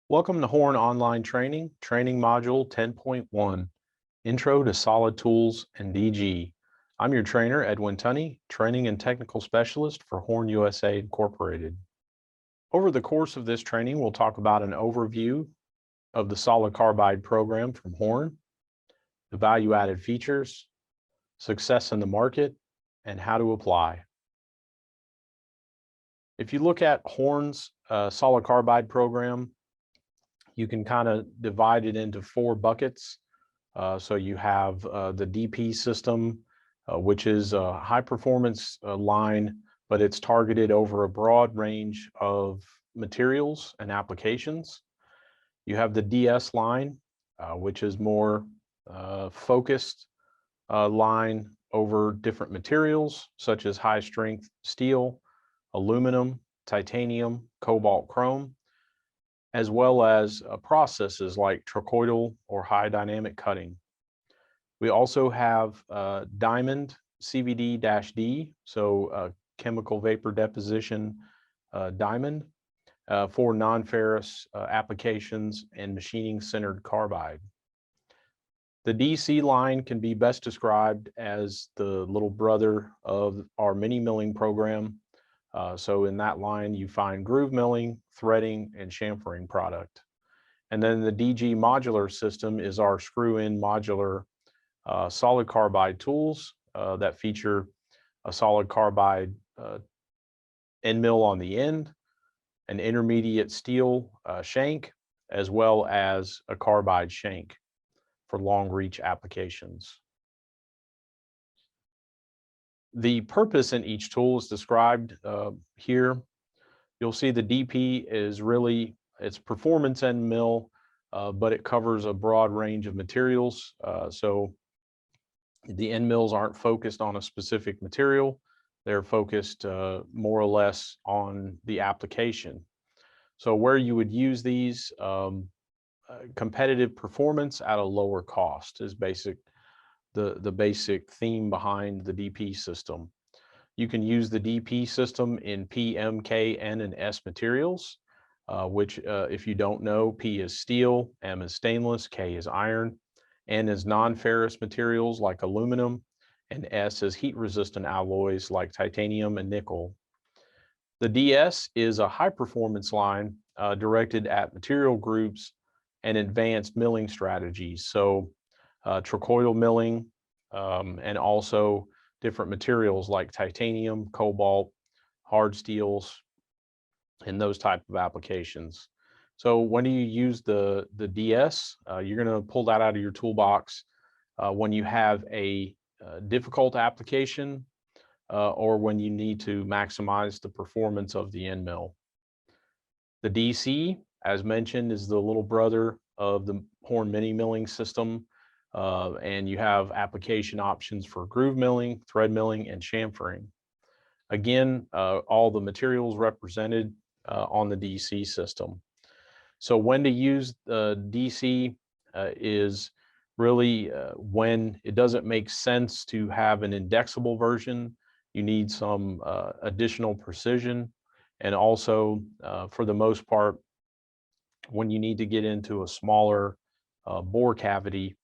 Welcome to Horn Online Training, Training Module 10.1, Intro to Solid Tools and DG. I'm your trainer, Edwin Tunney, Training and Technical Specialist for Horn USA Incorporated. Over the course of this training, we'll talk about an overview of the solid carbide program from Horn, the value-added features, success in the market, and how to apply. If you look at Horn's solid carbide program, you can kind of divide it into four buckets. So you have the DP system, which is a high performance line, but it's targeted over a broad range of materials and applications. You have the DS line, which is more focused line over different materials, such as high strength steel, aluminum, titanium, cobalt, chrome, as well as processes like trochoidal or high dynamic cutting. We also have diamond CVD-D, so chemical vapor deposition diamond for non-ferrous applications and machining centered carbide. The DC line can be best described as the little brother of our mini milling program. So in that line, you find groove milling, threading, and chamfering product. And then the DG modular system is our screw-in modular solid carbide tools that feature a solid carbide end mill on the end, an intermediate steel shank, as well as a carbide shank for long reach applications. The purpose in each tool is described here. You'll see the DP is really its performance end mill, but it covers a broad range of materials. So the end mills aren't focused on a specific material. They're focused more or less on the application. So where you would use these, competitive performance at a lower cost is the basic theme behind the DP system. You can use the DP system in P, M, K, N, and S materials, which if you don't know, P is steel, M is stainless, K is iron, N is non-ferrous materials like aluminum, and S is heat-resistant alloys like titanium and nickel. The DS is a high-performance line directed at material groups and advanced milling strategies. So trochoidal milling, and also different materials like titanium, cobalt, hard steels, and those type of applications. So when you use the DS, you're going to pull that out of your toolbox when you have a difficult application or when you need to maximize the performance of the end mill. The DC, as mentioned, is the little brother of the Horn mini milling system, and you have application options for groove milling, thread milling, and chamfering. Again, all the materials represented on the DC system. So when to use the DC is really when it doesn't make sense to have an indexable version. You need some additional precision, and also for the most part, when you need to get into a smaller bore cavity,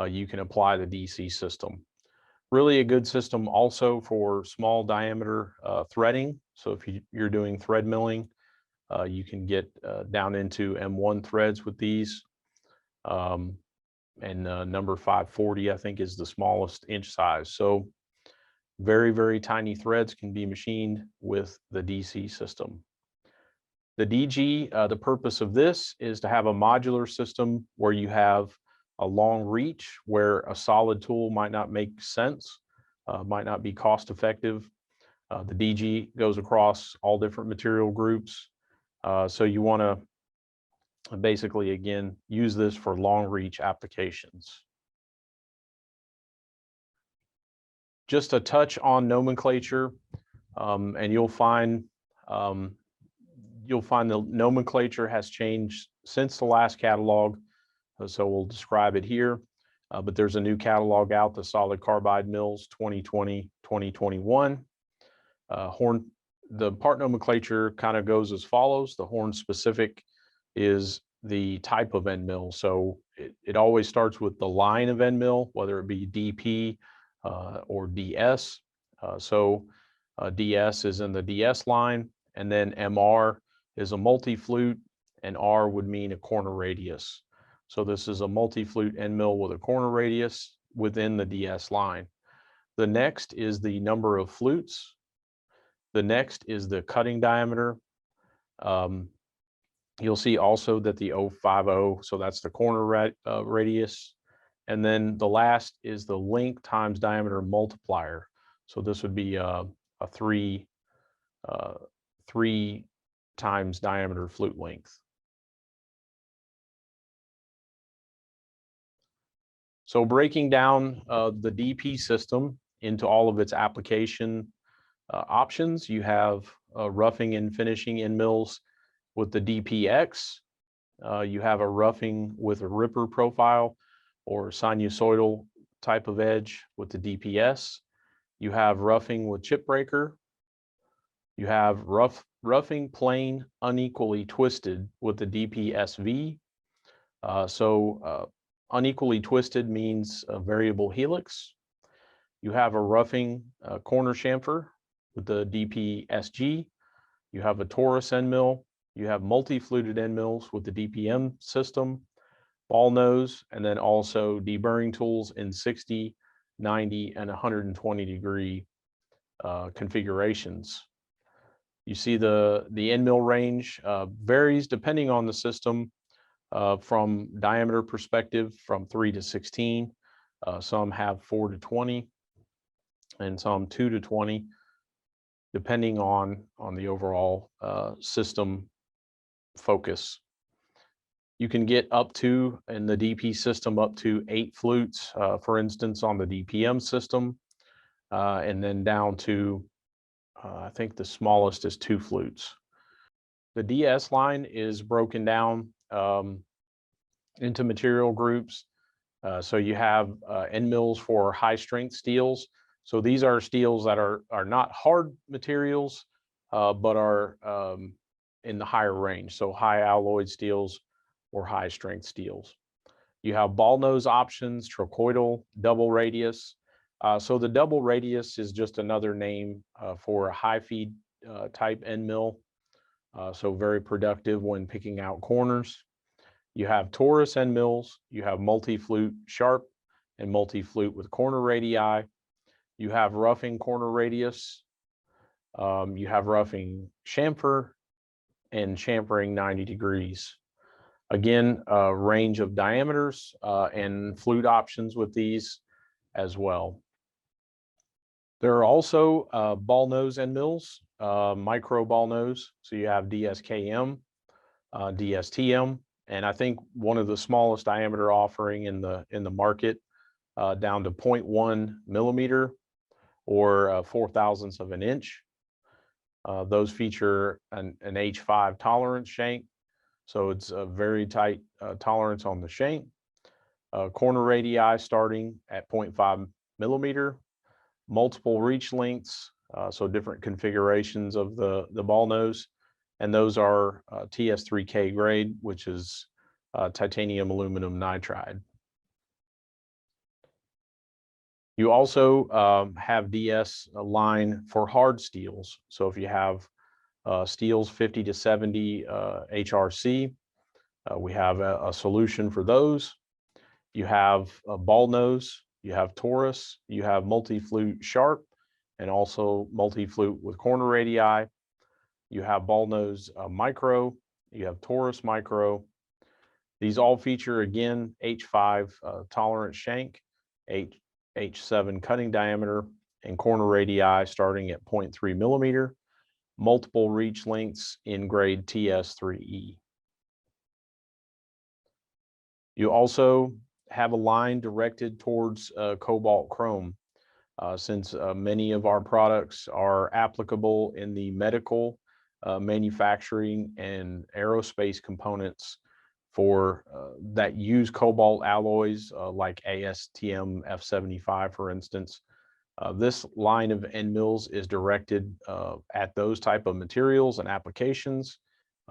you can apply the DC system. Really a good system also for small diameter threading. So if you're doing thread milling, you can get down into M1 threads with these. And number 540, I think, is the smallest inch size. So very, very tiny threads can be machined with the DC system. The DG, the purpose of this is to have a modular system where you have a long reach where a solid tool might not make sense, might not be cost effective. The DG goes across all different material groups. So you want to basically, again, use this for long reach applications. Just a touch on nomenclature, and you'll find the nomenclature has changed since the last catalog. So we'll describe it here, but there's a new catalog out, the Solid Carbide Mills 2020-2021. The part nomenclature kind of goes as follows. The Horn specific is the type of end mill. So it always starts with the line of end mill, whether it be DP or DS. DS is in the DS line, and then MR is a multi-flute, and R would mean a corner radius. So this is a multi-flute end mill with a corner radius within the DS line. The next is the number of flutes. The next is the cutting diameter. You'll see also that the 050, so that's the corner radius. And then the last is the length times diameter multiplier. So this would be a three times diameter flute length. So breaking down the DP system into all of its application options, you have roughing and finishing end mills with the DPX. You have a roughing with a ripper profile or sinusoidal type of edge with the DPS. You have roughing with chip breaker. You have roughing plane unequally twisted with the DPSV. Unequally twisted means a variable helix. You have a roughing corner chamfer with the DPSG. You have a torus end mill. You have multi-fluted end mills with the DPM system, ball nose, and then also deburring tools in 60, 90, and 120 degree configurations. You see the end mill range varies depending on the system from diameter perspective from 3 to 16. Some have 4 to 20 and some 2 to 20, depending on the overall system focus. You can get up to, in the DP system, up to 8 flutes, for instance, on the DPM system, and then down to, I think the smallest is 2 flutes. The DS line is broken down into material groups. So you have end mills for high strength steels. So these are steels that are not hard materials, but are in the higher range. So high alloyed steels or high strength steels. You have ball nose options, trochoidal, double radius. So the double radius is just another name for a high feed type end mill. So very productive when picking out corners. You have torus end mills. You have multi-flute sharp and multi-flute with corner radii. You have roughing corner radius. You have roughing chamfer and chamfering 90 degrees. Again, a range of diameters and flute options with these as well. There are also ball nose end mills, micro ball nose. So you have DSKM, DSTM, and I think one of the smallest diameter offering in the market, down to 0.1 millimeter or 4/1000ths of an inch. Those feature an H5 tolerance shank. So it's a very tight tolerance on the shank. Corner radii starting at 0.5 millimeter, multiple reach lengths, so different configurations of the ball nose. And those are TS3K grade, which is titanium aluminum nitride. You also have DS line for hard steels. So if you have steels 50 to 70 HRC, we have a solution for those. You have a ball nose, you have torus, you have multi-flute sharp, and also multi-flute with corner radii. You have ball nose micro, you have torus micro. These all feature, again, H5 tolerance shank, H7 cutting diameter, and corner radii starting at 0.3 millimeter, multiple reach lengths in grade TS3E. You also have a line directed towards cobalt chrome, since many of our products are applicable in the medical, manufacturing, and aerospace components for that use cobalt alloys, like ASTM F75, for instance. This line of end mills is directed at those type of materials and applications.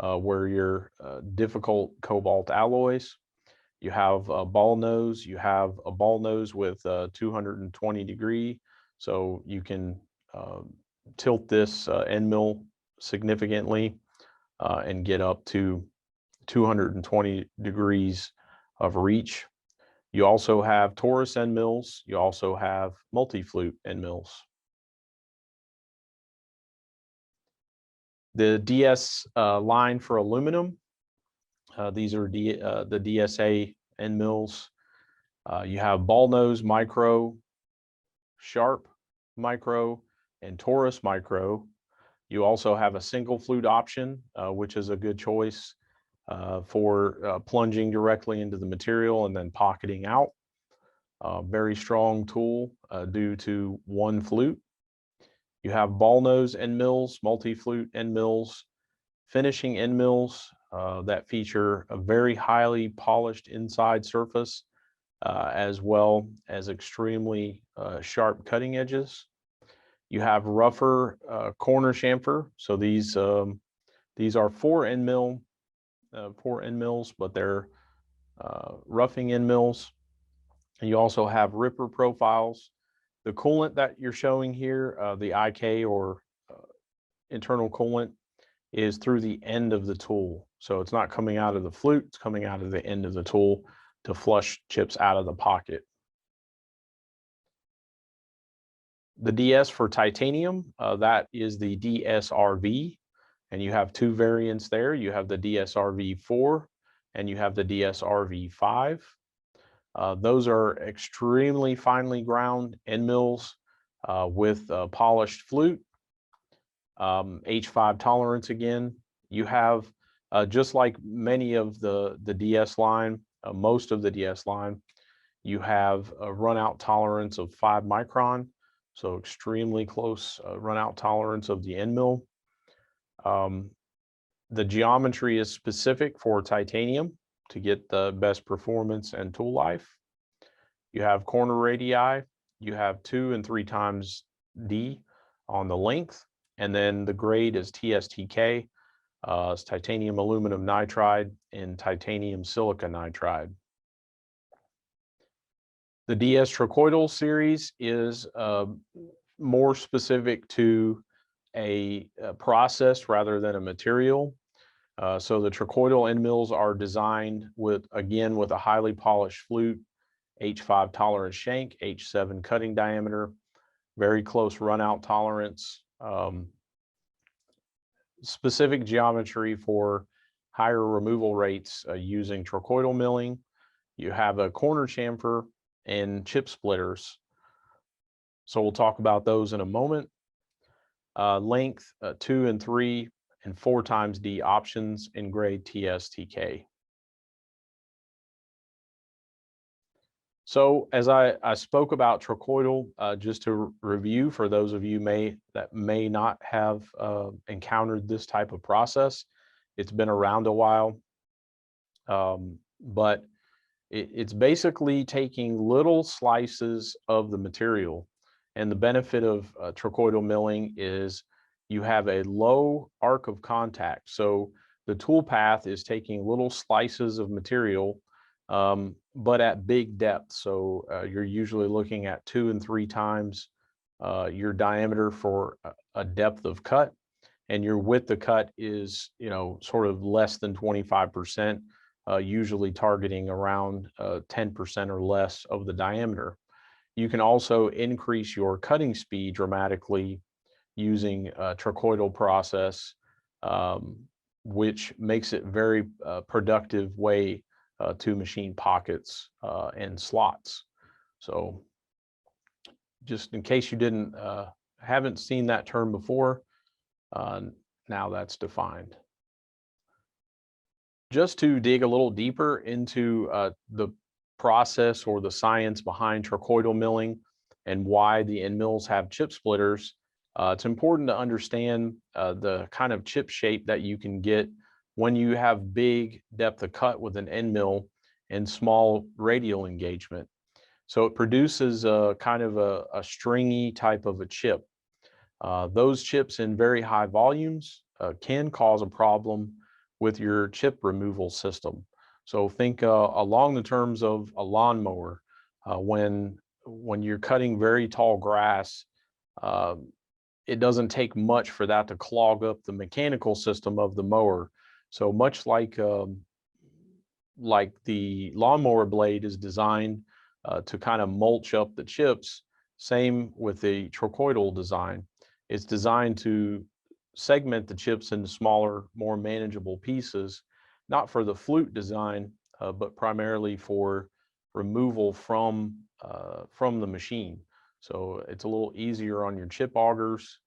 where your difficult cobalt alloys. You have a ball nose. You have a ball nose with 220 degree, so you can tilt this end mill significantly and get up to 220 degrees of reach. You also have torus end mills. You also have multi-flute end mills. The DS line for aluminum, these are the DSA end mills. You have ball nose micro, sharp micro, and torus micro. You also have a single flute option, which is a good choice for plunging directly into the material and then pocketing out. Very strong tool due to one flute. You have ball nose end mills, multi-flute end mills, finishing end mills that feature a very highly polished inside surface, as well as extremely sharp cutting edges. You have rougher corner chamfer. So these are four end mills, but they're roughing end mills. And you also have ripper profiles. The coolant that you're showing here, the IK or internal coolant, is through the end of the tool. So it's not coming out of the flute, it's coming out of the end of the tool to flush chips out of the pocket. The DS for titanium, that is the DSRV, and you have two variants there. You have the DSRV4 and you have the DSRV5. Those are extremely finely ground end mills with polished flute, H5 tolerance again. You have, just like many of the DS line, most of the DS line, you have a runout tolerance of 5 micron, so extremely close runout tolerance of the end mill. The geometry is specific for titanium to get the best performance and tool life. You have corner radii, you have 2 and 3 times D on the length, and then the grade is TSTK, it's titanium aluminum nitride and titanium silica nitride. The DS Trochoidal series is more specific to a process rather than a material. So the trochoidal end mills are designed with a highly polished flute, H5 tolerance shank, H7 cutting diameter, very close runout tolerance, specific geometry for higher removal rates using trochoidal milling. You have a corner chamfer and chip splitters. So we'll talk about those in a moment. Length 2 and 3 and 4 times D options in grade TSTK. So as I spoke about trochoidal, just to review for those of you that may not have encountered this type of process, it's been around a while, but it's basically taking little slices of the material. And the benefit of trochoidal milling is you have a low arc of contact. So the tool path is taking little slices of material, but at big depth. So you're usually looking at 2 and 3 times your diameter for a depth of cut, and your width of cut is, sort of less than 25%, usually targeting around 10% or less of the diameter. You can also increase your cutting speed dramatically using a trochoidal process, which makes it very productive way to machine pockets and slots. So just in case you haven't seen that term before, now that's defined. Just to dig a little deeper into the process or the science behind trochoidal milling and why the end mills have chip splitters, it's important to understand the kind of chip shape that you can get when you have big depth of cut with an end mill and small radial engagement. So it produces a kind of a stringy type of a chip. Those chips in very high volumes can cause a problem with your chip removal system. So think along the terms of a lawnmower. When you're cutting very tall grass, uh, it doesn't take much for that to clog up the mechanical system of the mower. So much like the lawnmower blade is designed to kind of mulch up the chips, same with the trochoidal design. It's designed to segment the chips into smaller, more manageable pieces, not for the flute design, but primarily for removal from the machine. So it's a little easier on your chip augers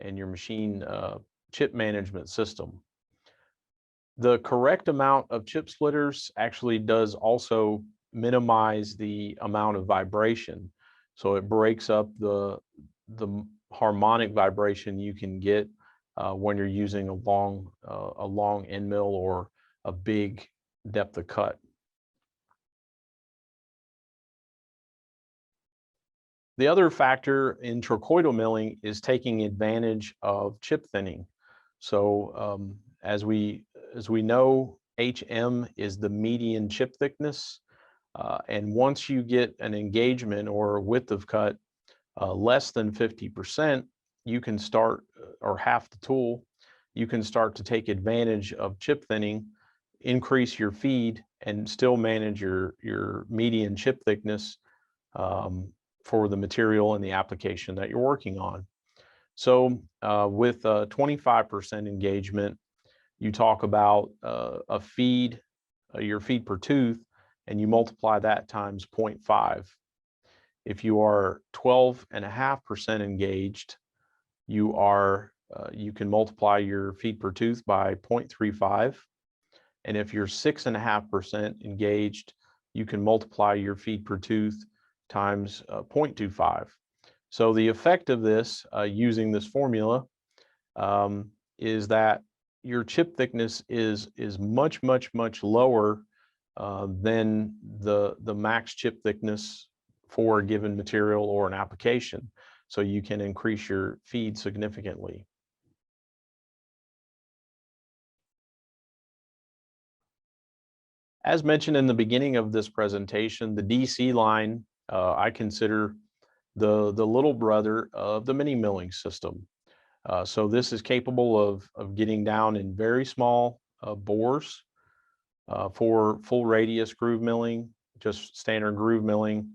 and your machine chip management system. The correct amount of chip splitters actually does also minimize the amount of vibration. So it breaks up the harmonic vibration you can get when you're using a long end mill or a big depth of cut. The other factor in trochoidal milling is taking advantage of chip thinning. So as we know, HM is the median chip thickness. And once you get an engagement or width of cut less than 50%, you can start, or half the tool, you can start to take advantage of chip thinning, increase your feed, and still manage your median chip thickness for the material and the application that you're working on. So with 25% engagement, you talk about a feed, your feed per tooth, and you multiply that times 0.5. If you are 12.5% engaged, you can multiply your feed per tooth by 0.35. And if you're 6.5% engaged, you can multiply your feed per tooth times 0.25. So the effect of this, using this formula, is that your chip thickness is much lower than the max chip thickness for a given material or an application. So you can increase your feed significantly. As mentioned in the beginning of this presentation, the DC line I consider the little brother of the mini milling system. So this is capable of getting down in very small bores for full radius groove milling, just standard groove milling.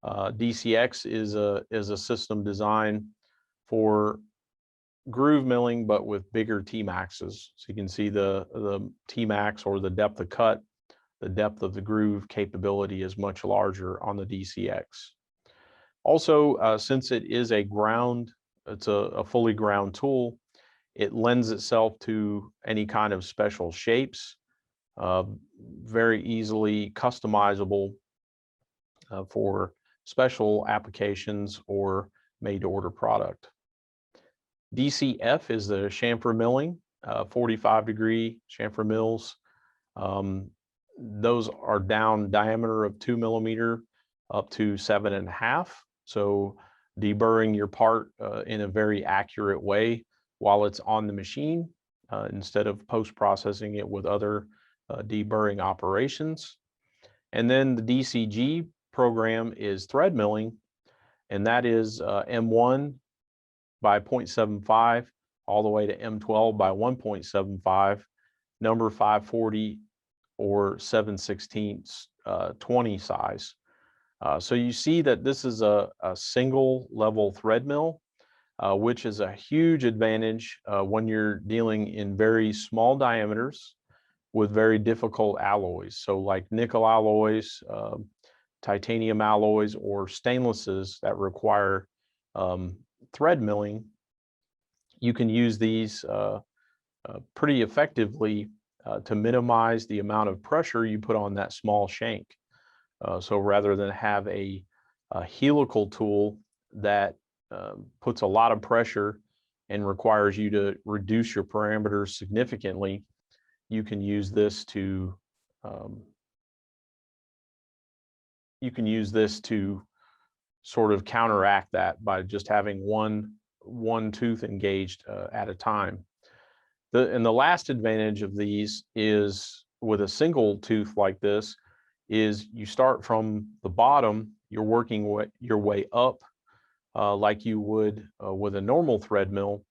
DCX is a system designed for groove milling, but with bigger T-maxes. So you can see the T-max, or the depth of cut, the depth of the groove capability is much larger on the DCX. Also, since it is it's a fully ground tool, it lends itself to any kind of special shapes, very easily customizable for special applications or made-to-order product. DCF is the chamfer milling, 45-degree chamfer mills. Those are down diameter of 2 millimeter up to 7.5. So deburring your part in a very accurate way while it's on the machine, instead of post-processing it with other deburring operations. And then the DCG program is thread milling, and that is M1 by 0.75 all the way to M12 by 1.75, number 540 or 7/16 20 size. So you see that this is a single level thread mill, which is a huge advantage when you're dealing in very small diameters with very difficult alloys. So like nickel alloys, titanium alloys, or stainlesses that require thread milling. You can use these pretty effectively to minimize the amount of pressure you put on that small shank. So rather than have a helical tool that puts a lot of pressure and requires you to reduce your parameters significantly, you can use this to sort of counteract that by just having one tooth engaged at a time. And the last advantage of these is with a single tooth like this is you start from the bottom, you're working your way up like you would with a normal thread mill,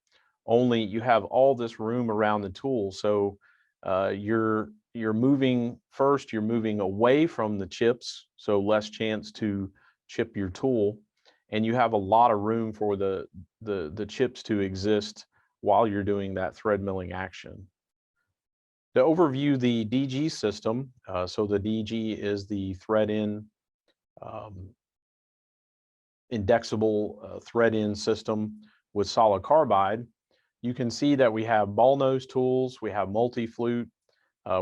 only you have all this room around the tool. So you're moving first, you're moving away from the chips, so less chance to chip your tool, and you have a lot of room for the chips to exist while you're doing that thread milling action. To overview the DG system, so the DG is the thread-in indexable thread-in system with solid carbide. You can see that we have ball nose tools, we have multi-flute,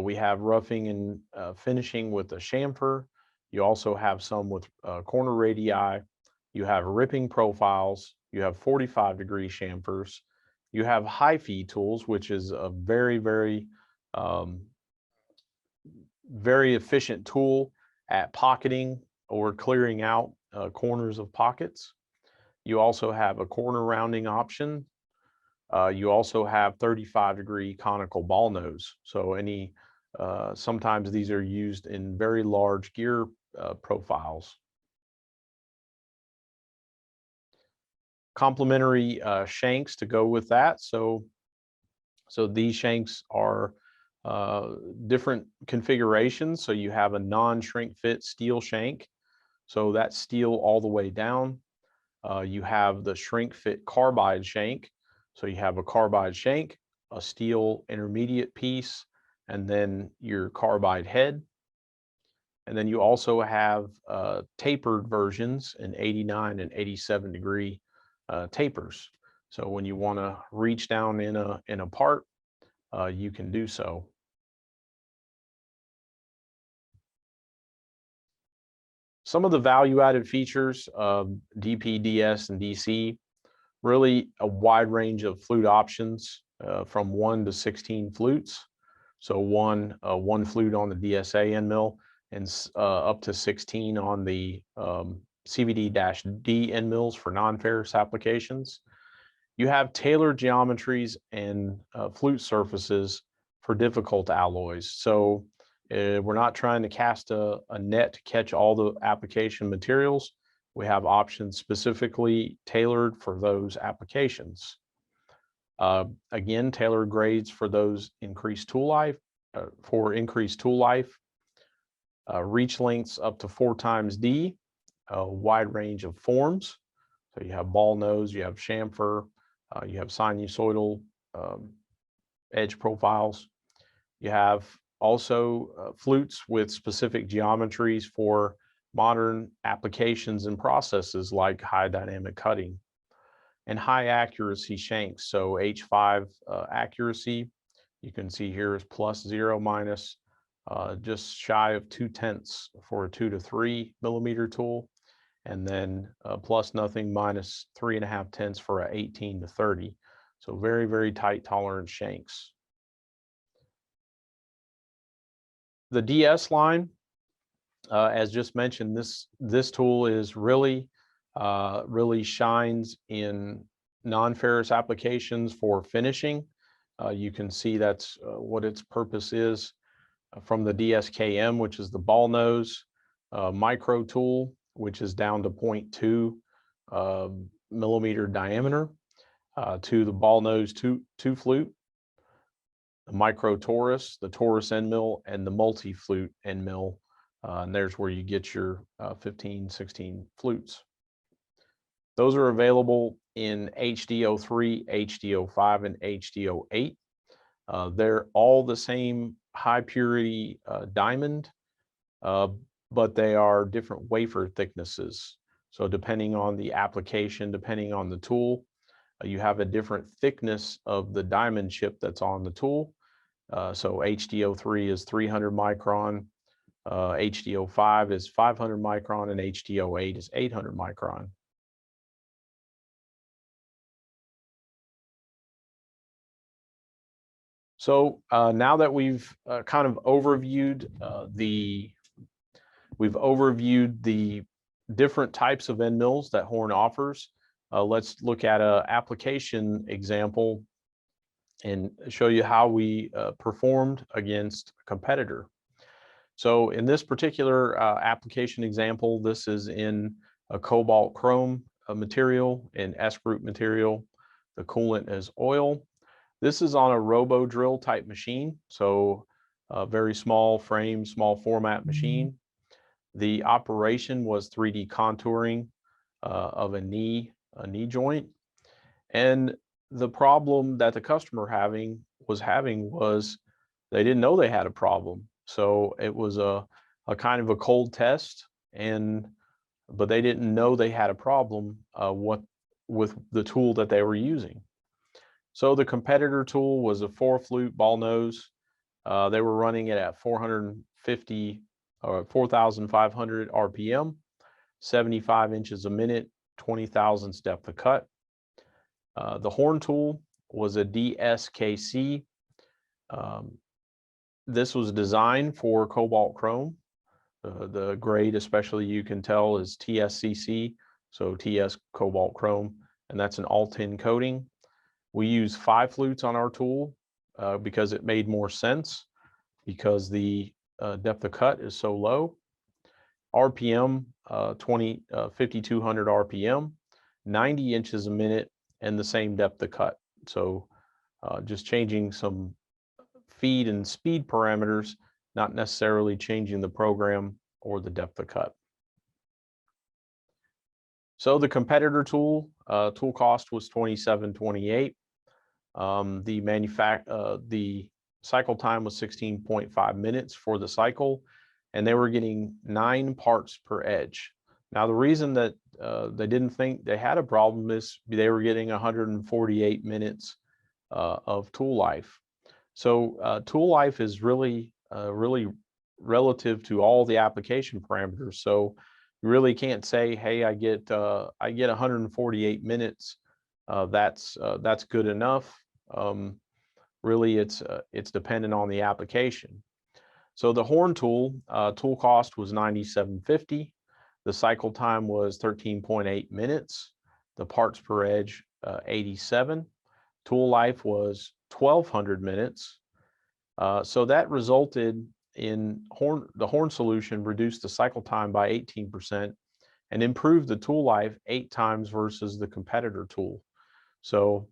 we have roughing and finishing with a chamfer. You also have some with corner radii. You have ripping profiles. You have 45-degree chamfers. You have high feed tools, which is a very, very, very efficient tool at pocketing or clearing out corners of pockets. You also have a corner rounding option. You also have 35-degree conical ball nose. So sometimes these are used in very large gear profiles. Complementary shanks to go with that. So these shanks are different configurations. So you have a non-shrink fit steel shank. So that's steel all the way down. You have the shrink fit carbide shank. So you have a carbide shank, a steel intermediate piece, and then your carbide head. And then you also have tapered versions in 89 and 87-degree tapers. So when you want to reach down in a part, you can do so. Some of the value-added features of DP, DS, and DC, really a wide range of flute options from 1 to 16 flutes. So one flute on the DSA end mill and up to 16 on the CVD-D end mills for non-ferrous applications. You have tailored geometries and flute surfaces for difficult alloys. So we're not trying to cast a net to catch all the application materials. We have options specifically tailored for those applications. Again, tailored grades for those increased tool life, reach lengths up to 4 times D, a wide range of forms. So you have ball nose, you have chamfer, you have sinusoidal edge profiles. You have also flutes with specific geometries for modern applications and processes like high dynamic cutting, and high accuracy shanks. So H5 accuracy, you can see here is +0 minus, just shy of 2/10 for a 2 to 3 millimeter tool, and then plus nothing minus 3.5 for a 18 to 30. So very, very tight tolerance shanks. The DS line, as just mentioned, this tool is really shines in non-ferrous applications for finishing. You can see that's what its purpose is from the DSKM, which is the ball nose micro tool, which is down to 0.2 millimeter diameter, to the ball nose two flute, the micro torus, the torus end mill, and the multi-flute end mill. And there's where you get your 15, 16 flutes. Those are available in HDO3, HDO5, and HDO8. They're all the same high purity diamond, but they are different wafer thicknesses. So depending on the application, depending on the tool, you have a different thickness of the diamond chip that's on the tool. So HDO3 is 300 micron, HDO5 is 500 micron, and HDO8 is 800 micron. So now that we've kind of overviewed the different types of end mills that Horn offers, let's look at an application example and show you how we performed against a competitor. So in this particular application example, this is in a cobalt chrome material and S group material. The coolant is oil. This is on a robo drill type machine, so a very small frame, small format machine. The operation was 3D contouring of a knee joint, and the problem that the customer was having was they didn't know they had a problem. So it was a kind of a cold test, but they didn't know they had a problem with the tool that they were using. So the competitor tool was a 4-flute ball nose. They were running it at 450 or 4,500 RPM, 75 inches a minute, 20 thousandths depth of cut. The horn tool was a DSKC. This was designed for cobalt chrome. The grade, especially, you can tell is TSCC, so TS cobalt chrome, and that's an all-tin coating. We use 5 flutes on our tool because it made more sense, because the depth of cut is so low. RPM 5,200 RPM, 90 inches a minute, and the same depth of cut. So just changing some feed and speed parameters, not necessarily changing the program or the depth of cut. So the competitor tool cost was $27.28. The cycle time was 16.5 minutes for the cycle, and they were getting 9 parts per edge. Now, the reason that they didn't think they had a problem is they were getting 148 minutes of tool life. So tool life is really relative to all the application parameters. So you really can't say, hey, I get 148 minutes. That's good enough. Really, it's dependent on the application. So the horn tool cost was $97.50. The cycle time was 13.8 minutes. The parts per edge 87. Tool life was 1,200 minutes. So that resulted in the horn solution reduced the cycle time by 18% and improved the tool life 8 times versus the competitor tool. So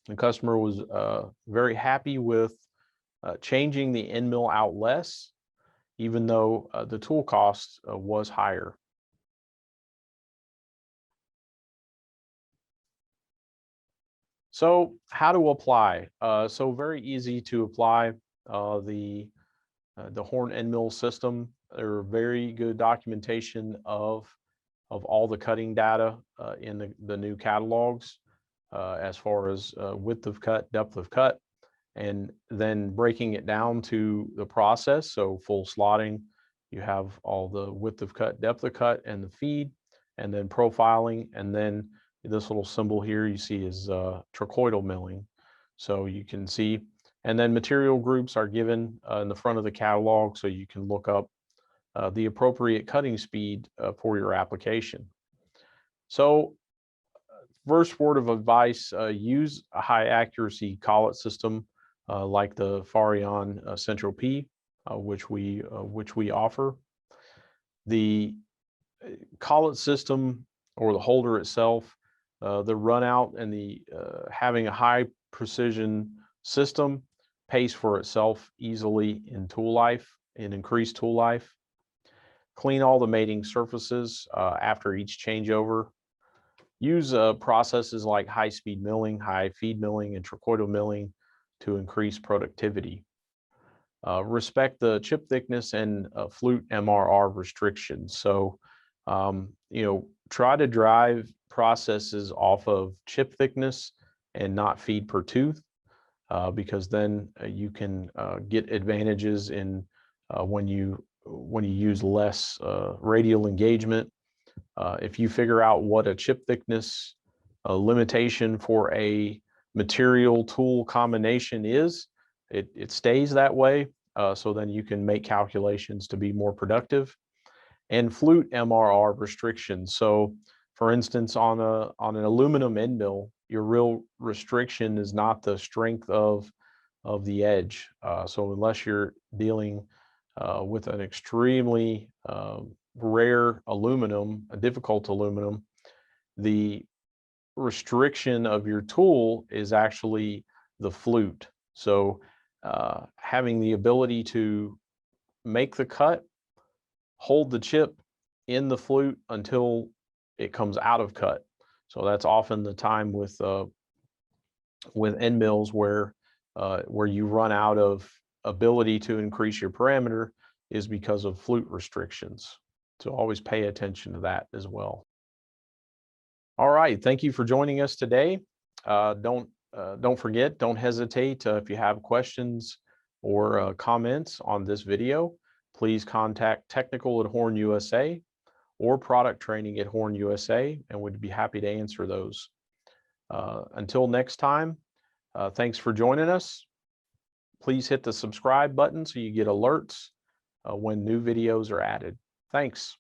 the customer was very happy with changing the end mill out less, even though the tool cost was higher. So how to apply? So very easy to apply the Horn end mill system. There are very good documentation of all the cutting data in the new catalogs as far as width of cut, depth of cut, and then breaking it down to the process. So full slotting, you have all the width of cut, depth of cut, and the feed, and then profiling, and then this little symbol here you see is trochoidal milling. So you can see, and then material groups are given in the front of the catalog, so you can look up the appropriate cutting speed for your application. So first word of advice, use a high accuracy collet system like the Farion Central P, which we offer. The collet system or the holder itself, the run out and the having a high precision system pays for itself easily in tool life, in increased tool life. Clean all the mating surfaces after each changeover. Use processes like high-speed milling, high-feed milling, and trochoidal milling to increase productivity. Respect the chip thickness and flute MRR restrictions. So, try to drive processes off of chip thickness and not feed per tooth, because then you can get advantages in when you use less radial engagement. If you figure out what a chip thickness limitation for a material tool combination is, it stays that way. So then you can make calculations to be more productive. And flute MRR restrictions. So For instance, on an aluminum end mill, your real restriction is not the strength of the edge. So unless you're dealing with an extremely rare aluminum, a difficult aluminum, the restriction of your tool is actually the flute. So having the ability to make the cut, hold the chip in the flute until it comes out of cut. So that's often the time with end mills where you run out of ability to increase your parameter is because of flute restrictions. So always pay attention to that as well. All right, thank you for joining us today. Don't forget, don't hesitate if you have questions or comments on this video, please contact technical at Horn USA or product training at Horn USA, and we'd be happy to answer those. Until next time, thanks for joining us. Please hit the subscribe button so you get alerts when new videos are added. Thanks.